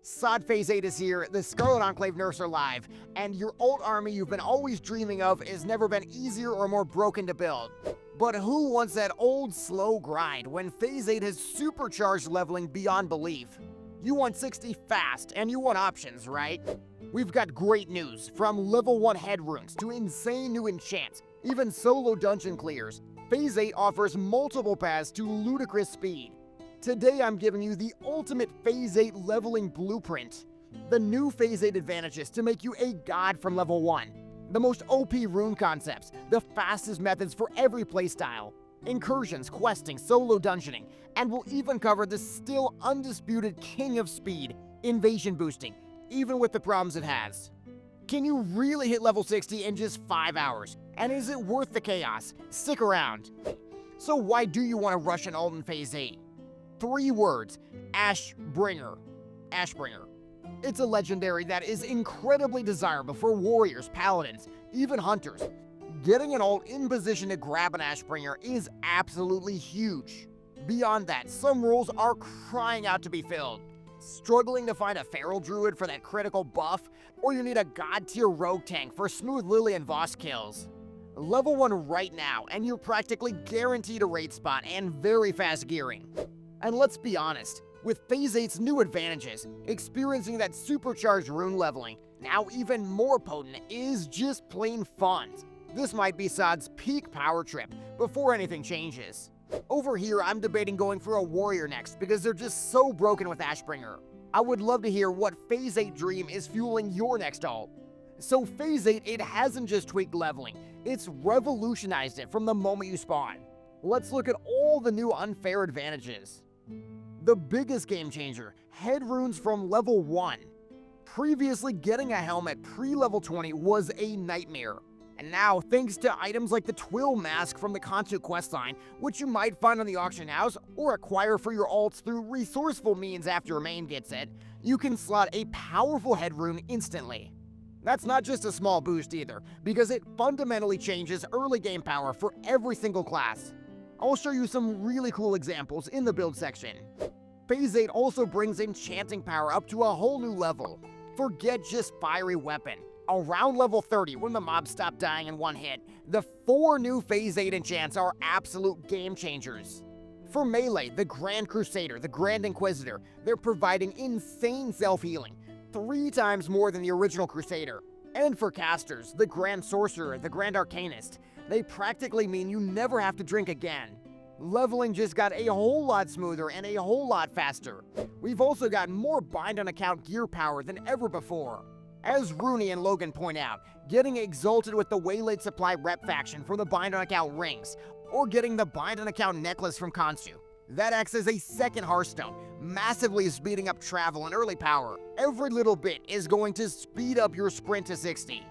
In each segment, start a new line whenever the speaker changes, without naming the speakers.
Sod Phase 8 is here, the Scarlet Enclave nerfs are live, and your ult army you've been always dreaming of has never been easier or more broken to build. But who wants that old slow grind when Phase 8 has supercharged leveling beyond belief? You want 60 fast, and you want options, right? We've got great news, from level 1 head runes to insane new enchants, even solo dungeon clears. Phase 8 offers multiple paths to ludicrous speed. Today I'm giving you the ultimate Phase 8 leveling blueprint. The new Phase 8 advantages to make you a god from level 1. The most OP rune concepts, the fastest methods for every playstyle, incursions, questing, solo dungeoning, and we'll even cover the still undisputed king of speed, invasion boosting, even with the problems it has. Can you really hit level 60 in just 5 hours? And is it worth the chaos? Stick around. So why do you want to rush an ult in Phase 8? 3 words: Ashbringer. Ashbringer. It's a legendary that is incredibly desirable for warriors, paladins, even hunters. Getting an ult in position to grab an Ashbringer is absolutely huge. Beyond that, some roles are crying out to be filled. Struggling to find a feral druid for that critical buff, or you need a god tier rogue tank for smooth Lily and Voss kills. Level 1 right now, and you're practically guaranteed a raid spot and very fast gearing. And let's be honest, with Phase 8's new advantages, experiencing that supercharged rune leveling, now even more potent, is just plain fun. This might be Sod's peak power trip before anything changes. Over here, I'm debating going for a warrior next because they're just so broken with Ashbringer. I would love to hear what Phase 8 dream is fueling your next ult. So Phase 8, it hasn't just tweaked leveling, it's revolutionized it from the moment you spawn. Let's look at all the new unfair advantages. The biggest game changer, head runes from level 1. Previously, getting a helmet pre-level 20 was a nightmare. And now, thanks to items like the Twill Mask from the Kansu questline, which you might find on the auction house or acquire for your ults through resourceful means after a main gets it, you can slot a powerful head rune instantly. That's not just a small boost either, because it fundamentally changes early game power for every single class. I'll show you some really cool examples in the build section. Phase 8 also brings enchanting power up to a whole new level. Forget just fiery weapon. Around level 30, when the mobs stop dying in one hit, the 4 new Phase 8 enchants are absolute game changers. For melee, the Grand Crusader, the Grand Inquisitor, they're providing insane self-healing, 3 times more than the original Crusader. And for casters, the Grand Sorcerer, the Grand Arcanist, they practically mean you never have to drink again. Leveling just got a whole lot smoother and a whole lot faster. We've also got more bind on account gear power than ever before. As Rooney and Logan point out, getting exalted with the Waylaid Supply rep faction from the bind on account rings, or getting the bind on account necklace from Kansu. That acts as a second Hearthstone, massively speeding up travel and early power. Every little bit is going to speed up your sprint to 60.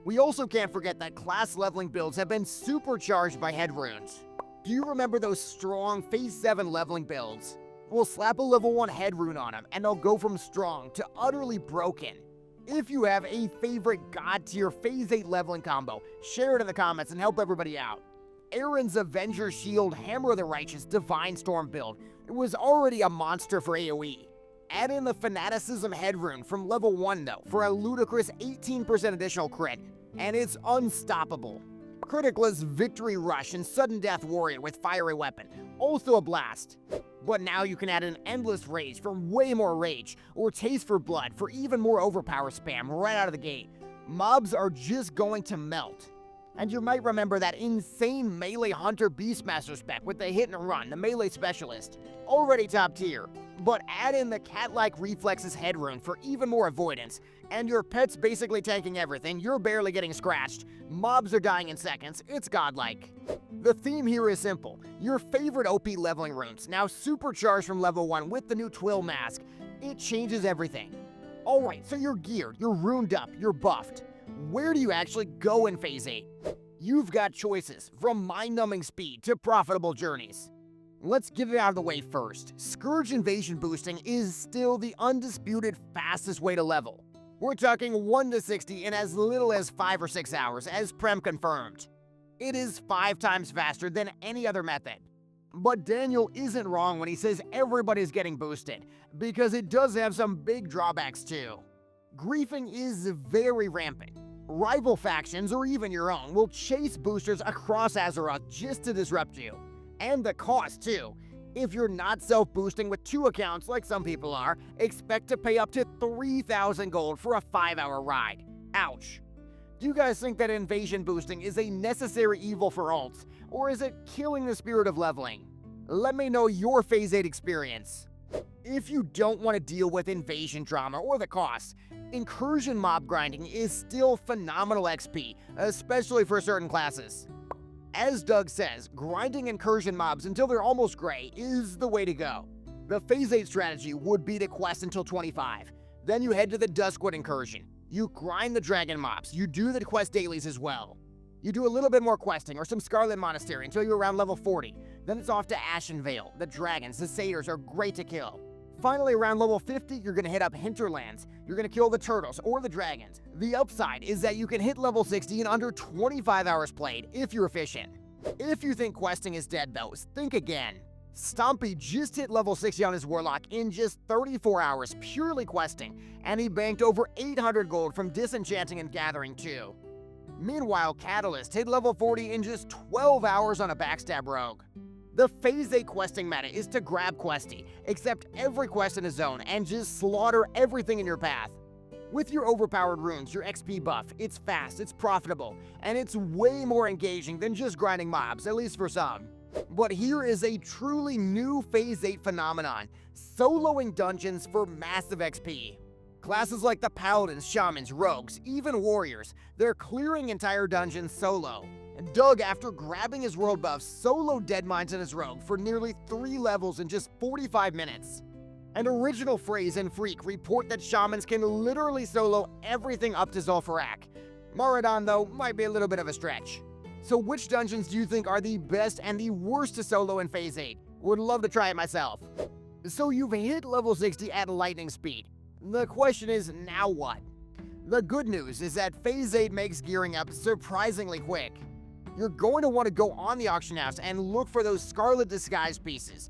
We also can't forget that class leveling builds have been supercharged by head runes. Do you remember those strong Phase 7 leveling builds? We'll slap a level 1 head rune on them and they'll go from strong to utterly broken. If you have a favorite god tier Phase 8 leveling combo, share it in the comments and help everybody out. Aaron's Avenger Shield Hammer of the Righteous Divine Storm build, it was already a monster for AoE. Add in the Fanaticism head rune from level 1 though for a ludicrous 18% additional crit, and it's unstoppable. Criticless Victory Rush and Sudden Death Warrior with Fiery Weapon, also a blast. But now you can add an Endless Rage for way more rage, or Taste for Blood for even more overpower spam right out of the gate. Mobs are just going to melt. And you might remember that insane melee Hunter Beastmaster spec with the hit and run, the melee specialist. Already top tier. But add in the cat-like reflexes head rune for even more avoidance, and your pet's basically tanking everything, you're barely getting scratched, mobs are dying in seconds, it's godlike. The theme here is simple, your favorite OP leveling runes, now supercharged from level 1 with the new Twill Mask. It changes everything. Alright, so you're geared, you're runed up, you're buffed. Where do you actually go in Phase 8? You've got choices, from mind-numbing speed to profitable journeys. Let's get it out of the way first. Scourge invasion boosting is still the undisputed fastest way to level. We're talking 1 to 60 in as little as 5 or 6 hours, as Prem confirmed. It is 5 times faster than any other method. But Daniel isn't wrong when he says everybody's getting boosted, because it does have some big drawbacks too. Griefing is very rampant. Rival factions, or even your own, will chase boosters across Azeroth just to disrupt you. And the cost too. If you're not self-boosting with 2 accounts like some people are, expect to pay up to 3,000 gold for a 5-hour ride. Ouch. Do you guys think that invasion boosting is a necessary evil for alts, or is it killing the spirit of leveling? Let me know your Phase 8 experience. If you don't want to deal with invasion drama or the costs, incursion mob grinding is still phenomenal XP, especially for certain classes. As Doug says, grinding incursion mobs until they're almost gray is the way to go. The Phase 8 strategy would be to quest until 25. Then you head to the Duskwood incursion. You grind the dragon mobs. You do the quest dailies as well. You do a little bit more questing or some Scarlet Monastery until you're around level 40. Then it's off to Ashenvale. The dragons, the satyrs are great to kill. Finally, around level 50, you're going to hit up Hinterlands. You're going to kill the turtles or the dragons. The upside is that you can hit level 60 in under 25 hours played if you're efficient. If you think questing is dead though, think again. Stompy just hit level 60 on his warlock in just 34 hours purely questing, and he banked over 800 gold from disenchanting and gathering too. Meanwhile, Catalyst hit level 40 in just 12 hours on a backstab rogue. The Phase 8 questing meta is to grab Questy, accept every quest in a zone, and just slaughter everything in your path. With your overpowered runes, your XP buff, it's fast, it's profitable, and it's way more engaging than just grinding mobs, at least for some. But here is a truly new Phase 8 phenomenon, soloing dungeons for massive XP. Classes like the Paladins, Shamans, Rogues, even Warriors, they're clearing entire dungeons solo. And Doug, after grabbing his world buff, soloed Deadmines and his Rogue for nearly 3 levels in just 45 minutes. And Original Phrase and Freak report that Shamans can literally solo everything up to Zul'Farrak. Maraudon, though, might be a little bit of a stretch. So which dungeons do you think are the best and the worst to solo in Phase 8? Would love to try it myself. So you've hit level 60 at lightning speed. The question is, now what? The good news is that Phase 8 makes gearing up surprisingly quick. You're going to want to go on the auction house and look for those Scarlet Disguise pieces.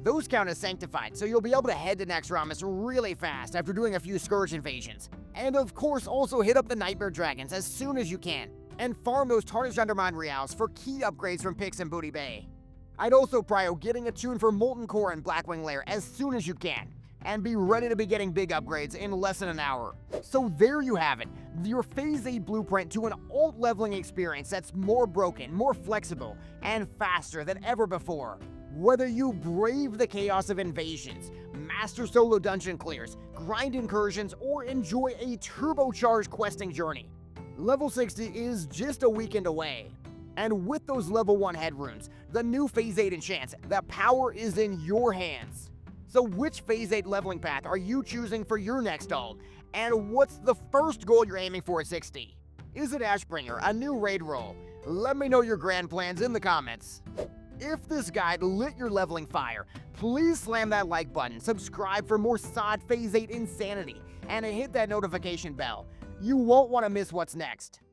Those count as sanctified, so you'll be able to head to Naxxramas really fast after doing a few Scourge invasions. And of course, also hit up the Nightmare Dragons as soon as you can, and farm those Tarnished Undermine Reals for key upgrades from Pix and Booty Bay. I'd also prio getting a tune for Molten Core and Blackwing Lair as soon as you can, and be ready to be getting big upgrades in less than an hour. So there you have it, your Phase 8 blueprint to an alt leveling experience that's more broken, more flexible, and faster than ever before. Whether you brave the chaos of invasions, master solo dungeon clears, grind incursions, or enjoy a turbocharged questing journey, level 60 is just a weekend away. And with those level 1 head runes, the new Phase 8 enchants, the power is in your hands. So which Phase 8 leveling path are you choosing for your next alt? And what's the first goal you're aiming for at 60? Is it Ashbringer, a new raid role? Let me know your grand plans in the comments. If this guide lit your leveling fire, please slam that like button, subscribe for more Sod Phase 8 insanity, and hit that notification bell. You won't want to miss what's next.